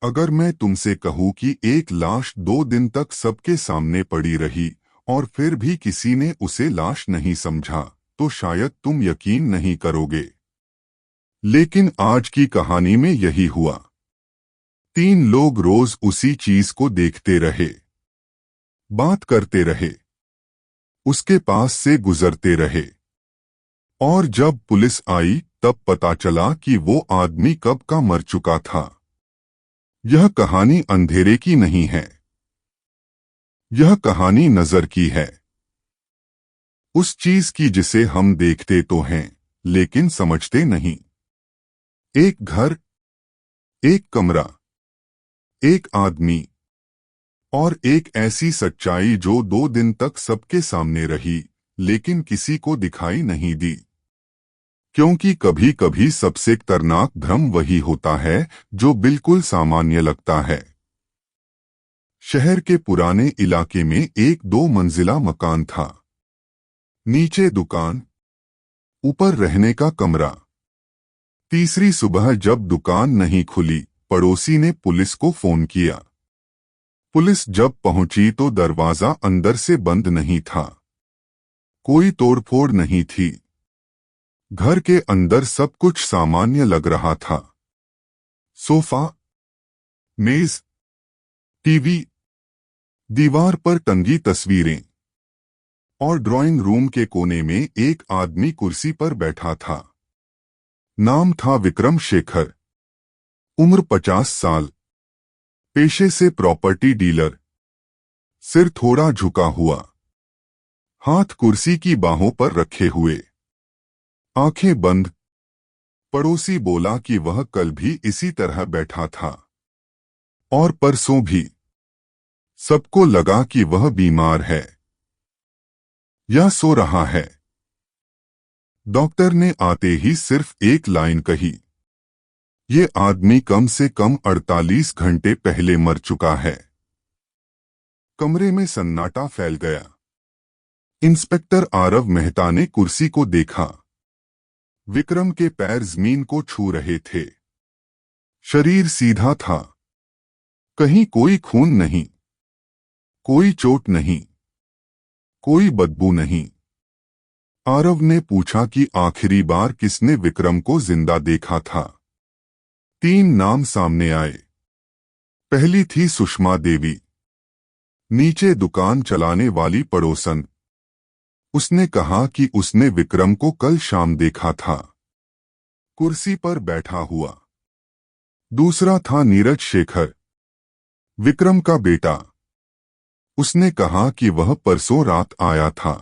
अगर मैं तुमसे कहूं कि एक लाश 2 दिन तक सबके सामने पड़ी रही और फिर भी किसी ने उसे लाश नहीं समझा, तो शायद तुम यकीन नहीं करोगे। लेकिन आज की कहानी में यही हुआ। 3 लोग रोज उसी चीज को देखते रहे, बात करते रहे, उसके पास से गुजरते रहे, और जब पुलिस आई तब पता चला कि वो आदमी कब का मर चुका था। यह कहानी अंधेरे की नहीं है, यह कहानी नजर की है। उस चीज की जिसे हम देखते तो हैं लेकिन समझते नहीं। एक घर, एक कमरा, एक आदमी, और एक ऐसी सच्चाई जो 2 दिन तक सबके सामने रही लेकिन किसी को दिखाई नहीं दी। क्योंकि कभी कभी सबसे खतरनाक भ्रम वही होता है जो बिल्कुल सामान्य लगता है। शहर के पुराने इलाके में एक 2 मंजिला मकान था। नीचे दुकान, ऊपर रहने का कमरा। तीसरी सुबह जब दुकान नहीं खुली, पड़ोसी ने पुलिस को फोन किया। पुलिस जब पहुंची तो दरवाजा अंदर से बंद नहीं था। कोई तोड़फोड़ नहीं थी। घर के अंदर सब कुछ सामान्य लग रहा था। सोफा, मेज, टीवी, दीवार पर टंगी तस्वीरें, और ड्राइंग रूम के कोने में एक आदमी कुर्सी पर बैठा था। नाम था विक्रम शेखर। उम्र 50 साल। पेशे से प्रॉपर्टी डीलर। सिर थोड़ा झुका हुआ, हाथ कुर्सी की बाहों पर रखे हुए, आंखें बंद। पड़ोसी बोला कि वह कल भी इसी तरह बैठा था, और परसों भी। सबको लगा कि वह बीमार है या सो रहा है। डॉक्टर ने आते ही सिर्फ एक लाइन कही, ये आदमी कम से कम 48 घंटे पहले मर चुका है। कमरे में सन्नाटा फैल गया। इंस्पेक्टर आरव मेहता ने कुर्सी को देखा। विक्रम के पैर जमीन को छू रहे थे। शरीर सीधा था। कहीं कोई खून नहीं, कोई चोट नहीं, कोई बदबू नहीं। आरव ने पूछा कि आखिरी बार किसने विक्रम को जिंदा देखा था। 3 नाम सामने आए। पहली थी सुषमा देवी, नीचे दुकान चलाने वाली पड़ोसन। उसने कहा कि उसने विक्रम को कल शाम देखा था, कुर्सी पर बैठा हुआ। दूसरा था नीरज शेखर, विक्रम का बेटा। उसने कहा कि वह परसों रात आया था।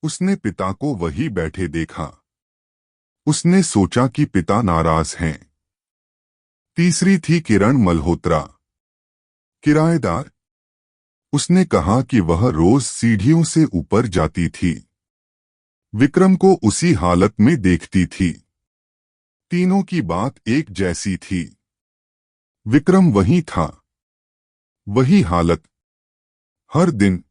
उसने पिता को वहीं बैठे देखा। उसने सोचा कि पिता नाराज हैं। तीसरी थी किरण मल्होत्रा, किराएदार। उसने कहा कि वह रोज सीढ़ियों से ऊपर जाती थी, विक्रम को उसी हालत में देखती थी। तीनों की बात एक जैसी थी। विक्रम वही था, वही हालत, हर दिन।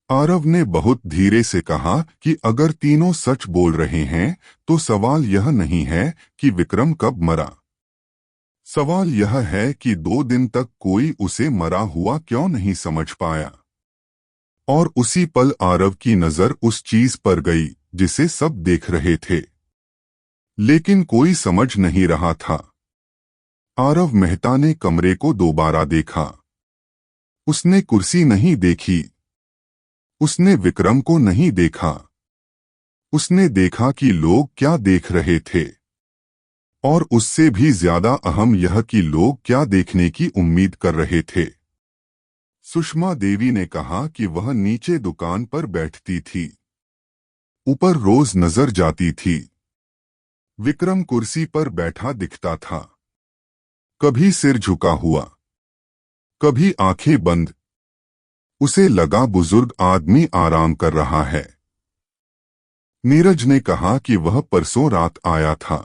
आरव ने बहुत धीरे से कहा कि अगर तीनों सच बोल रहे हैं तो सवाल यह नहीं है कि विक्रम कब मरा। सवाल यह है कि 2 दिन तक कोई उसे मरा हुआ क्यों नहीं समझ पाया। और उसी पल आरव की नजर उस चीज पर गई जिसे सब देख रहे थे, लेकिन कोई समझ नहीं रहा था। आरव मेहता ने कमरे को दोबारा देखा। उसने कुर्सी नहीं देखी। उसने विक्रम को नहीं देखा। उसने देखा कि लोग क्या देख रहे थे, और उससे भी ज्यादा अहम यह कि लोग क्या देखने की उम्मीद कर रहे थे। सुषमा देवी ने कहा कि वह नीचे दुकान पर बैठती थी, ऊपर रोज नजर जाती थी। विक्रम कुर्सी पर बैठा दिखता था, कभी सिर झुका हुआ, कभी आंखें बंद। उसे लगा बुजुर्ग आदमी आराम कर रहा है। नीरज ने कहा कि वह परसों रात आया था।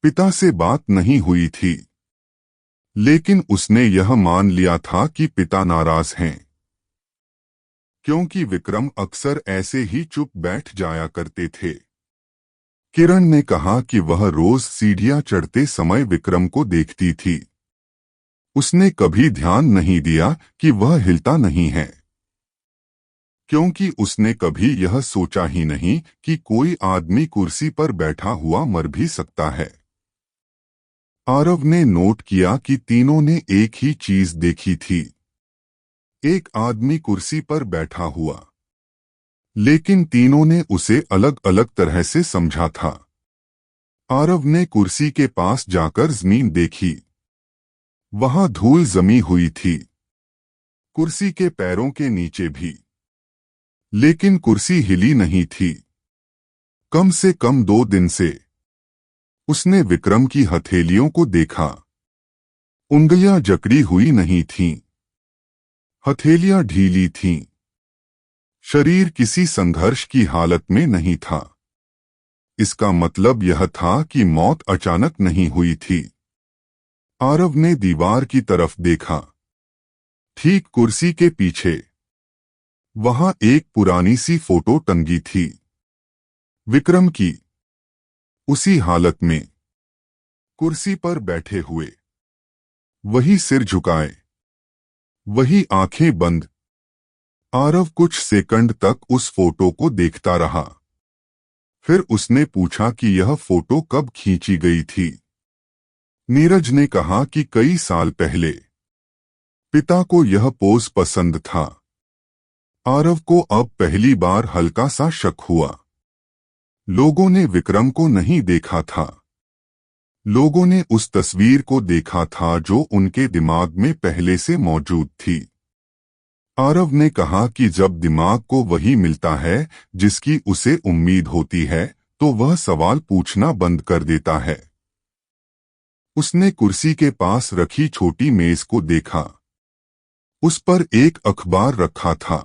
पिता से बात नहीं हुई थी, लेकिन उसने यह मान लिया था कि पिता नाराज हैं, क्योंकि विक्रम अक्सर ऐसे ही चुप बैठ जाया करते थे। किरण ने कहा कि वह रोज सीढ़ियां चढ़ते समय विक्रम को देखती थी। उसने कभी ध्यान नहीं दिया कि वह हिलता नहीं है, क्योंकि उसने कभी यह सोचा ही नहीं कि कोई आदमी कुर्सी पर बैठा हुआ मर भी सकता है। आरव ने नोट किया कि तीनों ने एक ही चीज देखी थी, एक आदमी कुर्सी पर बैठा हुआ, लेकिन तीनों ने उसे अलग अलग तरह से समझा था। आरव ने कुर्सी के पास जाकर जमीन देखी। वहां धूल जमी हुई थी, कुर्सी के पैरों के नीचे भी, लेकिन कुर्सी हिली नहीं थी, कम से कम 2 दिन से। उसने विक्रम की हथेलियों को देखा, उंगलियां जकड़ी हुई नहीं थीं, हथेलियां ढीली थीं। शरीर किसी संघर्ष की हालत में नहीं था। इसका मतलब यह था कि मौत अचानक नहीं हुई थी। आरव ने दीवार की तरफ देखा, ठीक कुर्सी के पीछे। वहां एक पुरानी सी फोटो टंगी थी, विक्रम की, उसी हालत में, कुर्सी पर बैठे हुए, वही सिर झुकाए, वही आंखें बंद। आरव कुछ सेकंड तक उस फोटो को देखता रहा। फिर उसने पूछा कि यह फोटो कब खींची गई थी। नीरज ने कहा कि कई साल पहले। पिता को यह पोज पसंद था। आरव को अब पहली बार हल्का सा शक हुआ। लोगों ने विक्रम को नहीं देखा था, लोगों ने उस तस्वीर को देखा था जो उनके दिमाग में पहले से मौजूद थी। आरव ने कहा कि जब दिमाग को वही मिलता है जिसकी उसे उम्मीद होती है, तो वह सवाल पूछना बंद कर देता है। उसने कुर्सी के पास रखी छोटी मेज को देखा। उस पर एक अखबार रखा था।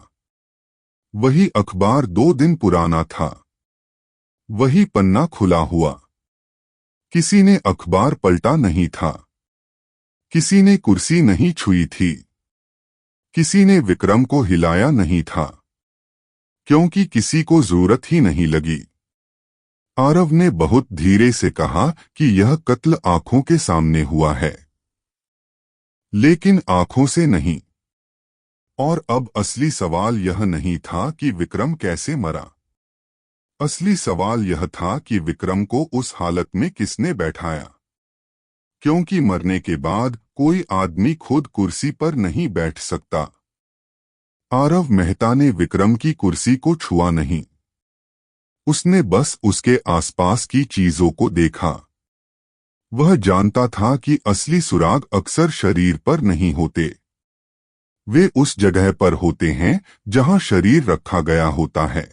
वही अखबार 2 दिन पुराना था। वही पन्ना खुला हुआ। किसी ने अखबार पलटा नहीं था। किसी ने कुर्सी नहीं छुई थी। किसी ने विक्रम को हिलाया नहीं था, क्योंकि किसी को जरूरत ही नहीं लगी। आरव ने बहुत धीरे से कहा कि यह कत्ल आंखों के सामने हुआ है, लेकिन आंखों से नहीं। और अब असली सवाल यह नहीं था कि विक्रम कैसे मरा। असली सवाल यह था कि विक्रम को उस हालत में किसने बैठाया, क्योंकि मरने के बाद कोई आदमी खुद कुर्सी पर नहीं बैठ सकता। आरव मेहता ने विक्रम की कुर्सी को छुआ नहीं। उसने बस उसके आसपास की चीजों को देखा। वह जानता था कि असली सुराग अक्सर शरीर पर नहीं होते। वे उस जगह पर होते हैं जहां शरीर रखा गया होता है।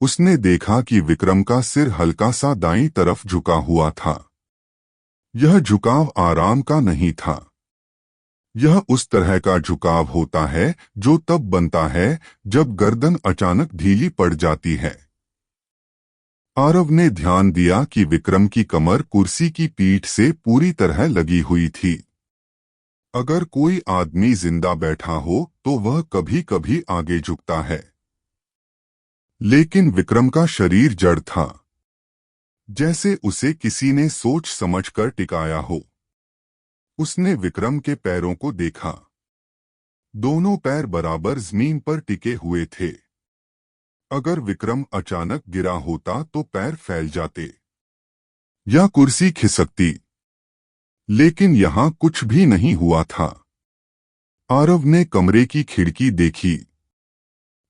उसने देखा कि विक्रम का सिर हल्का सा दाईं तरफ झुका हुआ था। यह झुकाव आराम का नहीं था। यह उस तरह का झुकाव होता है जो तब बनता है जब गर्दन अचानक ढीली पड़ जाती है। आरव ने ध्यान दिया कि विक्रम की कमर कुर्सी की पीठ से पूरी तरह लगी हुई थी। अगर कोई आदमी जिंदा बैठा हो तो वह कभी कभी आगे झुकता है, लेकिन विक्रम का शरीर जड़ था, जैसे उसे किसी ने सोच समझकर टिकाया हो। उसने विक्रम के पैरों को देखा। दोनों पैर बराबर जमीन पर टिके हुए थे। अगर विक्रम अचानक गिरा होता तो पैर फैल जाते या कुर्सी खिसकती, लेकिन यहां कुछ भी नहीं हुआ था। आरव ने कमरे की खिड़की देखी।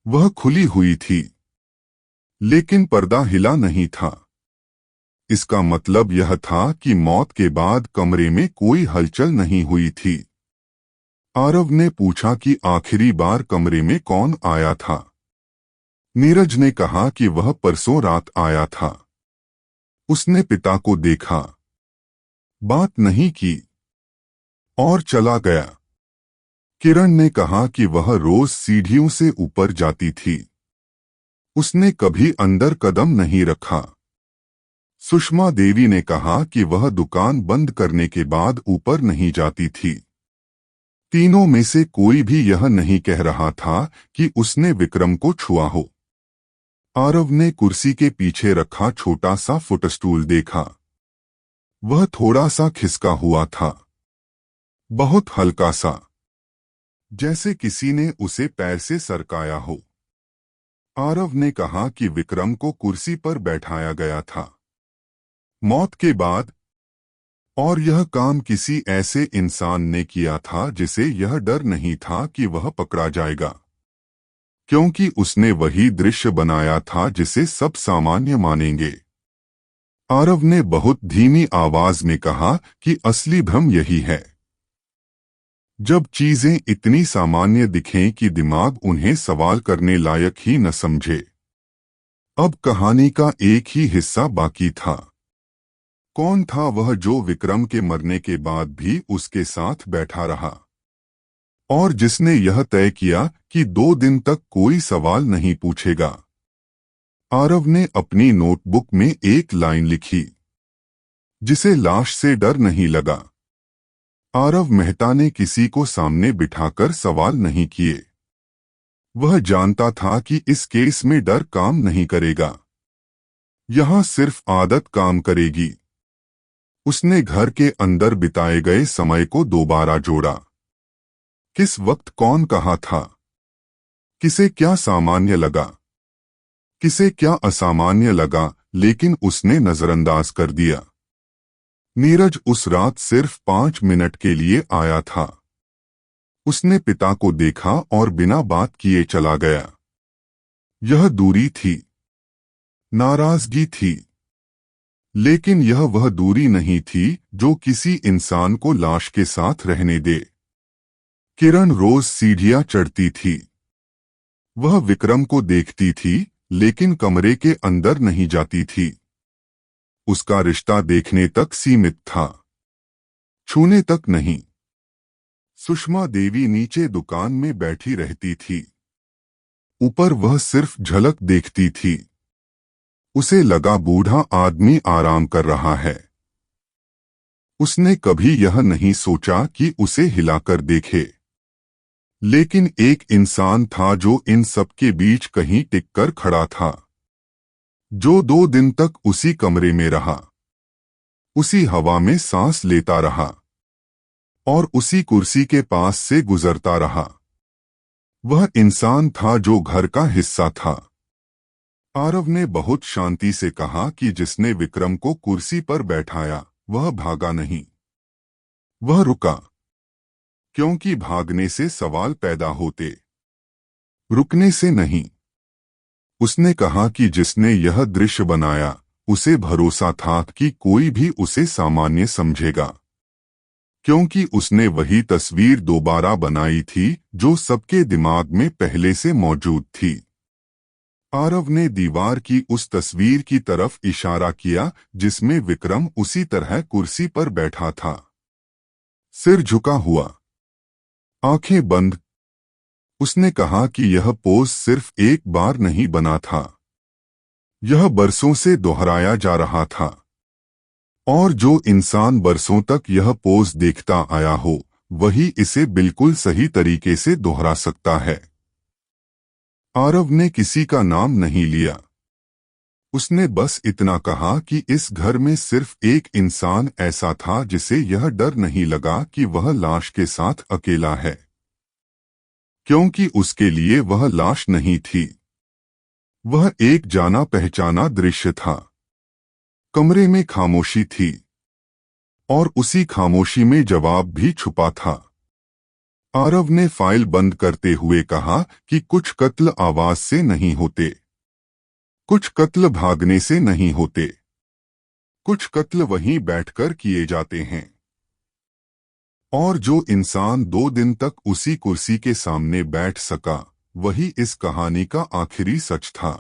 वह खुली हुई थी, लेकिन पर्दा हिला नहीं था। इसका मतलब यह था कि मौत के बाद कमरे में कोई हलचल नहीं हुई थी। आरव ने पूछा कि आखिरी बार कमरे में कौन आया था। नीरज ने कहा कि वह परसों रात आया था। उसने पिता को देखा, बात नहीं की और चला गया। किरण ने कहा कि वह रोज सीढ़ियों से ऊपर जाती थी। उसने कभी अंदर कदम नहीं रखा। सुषमा देवी ने कहा कि वह दुकान बंद करने के बाद ऊपर नहीं जाती थी। तीनों में से कोई भी यह नहीं कह रहा था कि उसने विक्रम को छुआ हो। आरव ने कुर्सी के पीछे रखा छोटा सा फुटस्टूल देखा। वह थोड़ा सा खिसका हुआ था। बहुत हल्का सा, जैसे किसी ने उसे पैर से सरकाया हो। आरव ने कहा कि विक्रम को कुर्सी पर बैठाया गया था मौत के बाद, और यह काम किसी ऐसे इंसान ने किया था जिसे यह डर नहीं था कि वह पकड़ा जाएगा, क्योंकि उसने वही दृश्य बनाया था जिसे सब सामान्य मानेंगे। आरव ने बहुत धीमी आवाज में कहा कि असली भ्रम यही है, जब चीजें इतनी सामान्य दिखें कि दिमाग उन्हें सवाल करने लायक ही न समझे। अब कहानी का एक ही हिस्सा बाकी था। कौन था वह जो विक्रम के मरने के बाद भी उसके साथ बैठा रहा, और जिसने यह तय किया कि 2 दिन तक कोई सवाल नहीं पूछेगा। आरव ने अपनी नोटबुक में एक लाइन लिखी, जिसे लाश से डर नहीं लगा। आरव मेहता ने किसी को सामने बिठाकर सवाल नहीं किए। वह जानता था कि इस केस में डर काम नहीं करेगा, यहां सिर्फ आदत काम करेगी। उसने घर के अंदर बिताए गए समय को दोबारा जोड़ा। किस वक्त कौन कहा था, किसे क्या सामान्य लगा, किसे क्या असामान्य लगा, लेकिन उसने नजरअंदाज कर दिया। नीरज उस रात सिर्फ 5 मिनट के लिए आया था। उसने पिता को देखा और बिना बात किए चला गया। यह दूरी थी, नाराजगी थी, लेकिन यह वह दूरी नहीं थी जो किसी इंसान को लाश के साथ रहने दे। किरण रोज सीढ़ियां चढ़ती थी। वह विक्रम को देखती थी, लेकिन कमरे के अंदर नहीं जाती थी। उसका रिश्ता देखने तक सीमित था, छूने तक नहीं। सुषमा देवी नीचे दुकान में बैठी रहती थी। ऊपर वह सिर्फ झलक देखती थी। उसे लगा बूढ़ा आदमी आराम कर रहा है। उसने कभी यह नहीं सोचा कि उसे हिलाकर देखे, लेकिन एक इंसान था जो इन सब के बीच कहीं टिककर खड़ा था, जो 2 दिन तक उसी कमरे में रहा, उसी हवा में सांस लेता रहा, और उसी कुर्सी के पास से गुजरता रहा। वह इंसान था जो घर का हिस्सा था। आरव ने बहुत शांति से कहा कि जिसने विक्रम को कुर्सी पर बैठाया वह भागा नहीं, वह रुका, क्योंकि भागने से सवाल पैदा होते, रुकने से नहीं। उसने कहा कि जिसने यह दृश्य बनाया उसे भरोसा था कि कोई भी उसे सामान्य समझेगा, क्योंकि उसने वही तस्वीर दोबारा बनाई थी जो सबके दिमाग में पहले से मौजूद थी। आरव ने दीवार की उस तस्वीर की तरफ इशारा किया जिसमें विक्रम उसी तरह कुर्सी पर बैठा था, सिर झुका हुआ, आंखें बंद। उसने कहा कि यह पोज सिर्फ एक बार नहीं बना था, यह बरसों से दोहराया जा रहा था, और जो इंसान बरसों तक यह पोज देखता आया हो वही इसे बिल्कुल सही तरीके से दोहरा सकता है। आरव ने किसी का नाम नहीं लिया। उसने बस इतना कहा कि इस घर में सिर्फ एक इंसान ऐसा था जिसे यह डर नहीं लगा कि वह लाश के साथ अकेला है, क्योंकि उसके लिए वह लाश नहीं थी, वह एक जाना पहचाना दृश्य था। कमरे में खामोशी थी, और उसी खामोशी में जवाब भी छुपा था। आरव ने फाइल बंद करते हुए कहा कि कुछ कत्ल आवाज से नहीं होते, कुछ कत्ल भागने से नहीं होते, कुछ कत्ल वहीं बैठकर किए जाते हैं। और जो इंसान 2 दिन तक उसी कुर्सी के सामने बैठ सका वही इस कहानी का आखिरी सच था।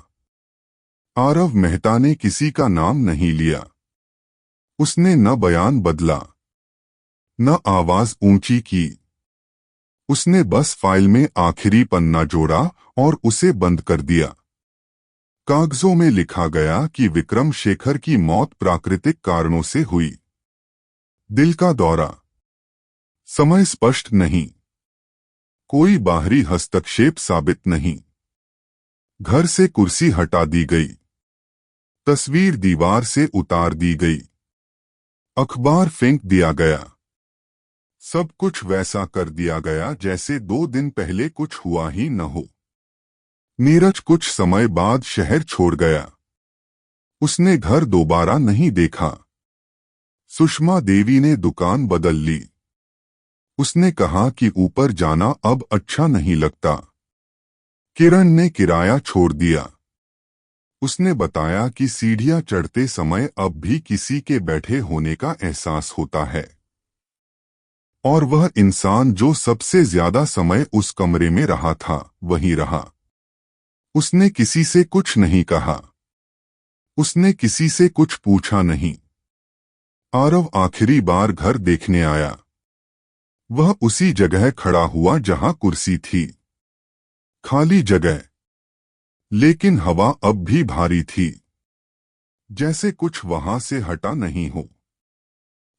आरव मेहता ने किसी का नाम नहीं लिया। उसने न बयान बदला, न आवाज ऊंची की। उसने बस फाइल में आखिरी पन्ना जोड़ा और उसे बंद कर दिया। कागजों में लिखा गया कि विक्रम शेखर की मौत प्राकृतिक कारणों से हुई। दिल का दौरा, समय स्पष्ट नहीं, कोई बाहरी हस्तक्षेप साबित नहीं। घर से कुर्सी हटा दी गई, तस्वीर दीवार से उतार दी गई, अखबार फेंक दिया गया। सब कुछ वैसा कर दिया गया जैसे 2 दिन पहले कुछ हुआ ही न हो। नीरज कुछ समय बाद शहर छोड़ गया। उसने घर दोबारा नहीं देखा। सुषमा देवी ने दुकान बदल ली। उसने कहा कि ऊपर जाना अब अच्छा नहीं लगता। किरण ने किराया छोड़ दिया। उसने बताया कि सीढ़ियां चढ़ते समय अब भी किसी के बैठे होने का एहसास होता है। और वह इंसान जो सबसे ज्यादा समय उस कमरे में रहा था वहीं रहा। उसने किसी से कुछ नहीं कहा। उसने किसी से कुछ पूछा नहीं। आरव आखिरी बार घर देखने आया। वह उसी जगह खड़ा हुआ जहां कुर्सी थी। खाली जगह, लेकिन हवा अब भी भारी थी, जैसे कुछ वहां से हटा नहीं हो।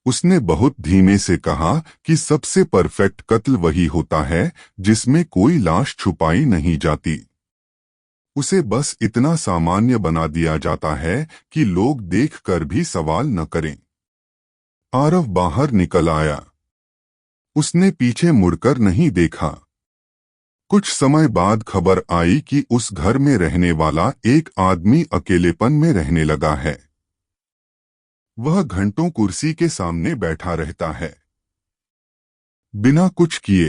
उसने बहुत धीमे से कहा कि सबसे परफेक्ट कत्ल वही होता है जिसमें कोई लाश छुपाई नहीं जाती। उसे बस इतना सामान्य बना दिया जाता है कि लोग देखकर भी सवाल न करें। आरव बाहर निकल आया। उसने पीछे मुड़कर नहीं देखा। कुछ समय बाद खबर आई कि उस घर में रहने वाला एक आदमी अकेलेपन में रहने लगा है। वह घंटों कुर्सी के सामने बैठा रहता है, बिना कुछ किए,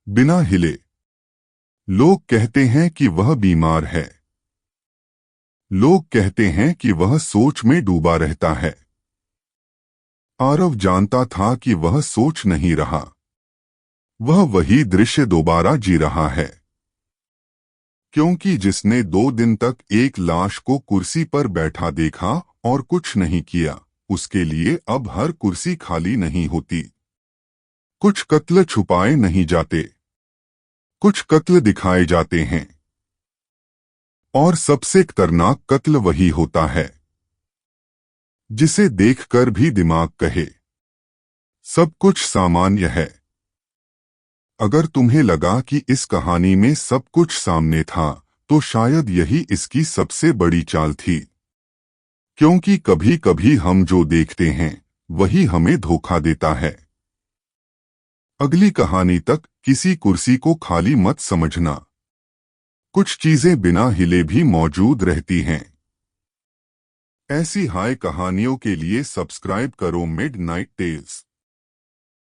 बिना हिले। लोग कहते हैं कि वह बीमार है। लोग कहते हैं कि वह सोच में डूबा रहता है। आरव जानता था कि वह सोच नहीं रहा। वह वही दृश्य दोबारा जी रहा है। क्योंकि जिसने 2 दिन तक एक लाश को कुर्सी पर बैठा देखा और कुछ नहीं किया, उसके लिए अब हर कुर्सी खाली नहीं होती। कुछ कत्ल छुपाए नहीं जाते, कुछ कत्ल दिखाए जाते हैं। और सबसे खतरनाक कत्ल वही होता है जिसे देखकर भी दिमाग कहे सब कुछ सामान्य है। अगर तुम्हें लगा कि इस कहानी में सब कुछ सामने था, तो शायद यही इसकी सबसे बड़ी चाल थी। क्योंकि कभी कभी हम जो देखते हैं वही हमें धोखा देता है। अगली कहानी तक किसी कुर्सी को खाली मत समझना। कुछ चीजें बिना हिले भी मौजूद रहती हैं। ऐसी हाय कहानियों के लिए सब्सक्राइब करो मिडनाइट टेल्स।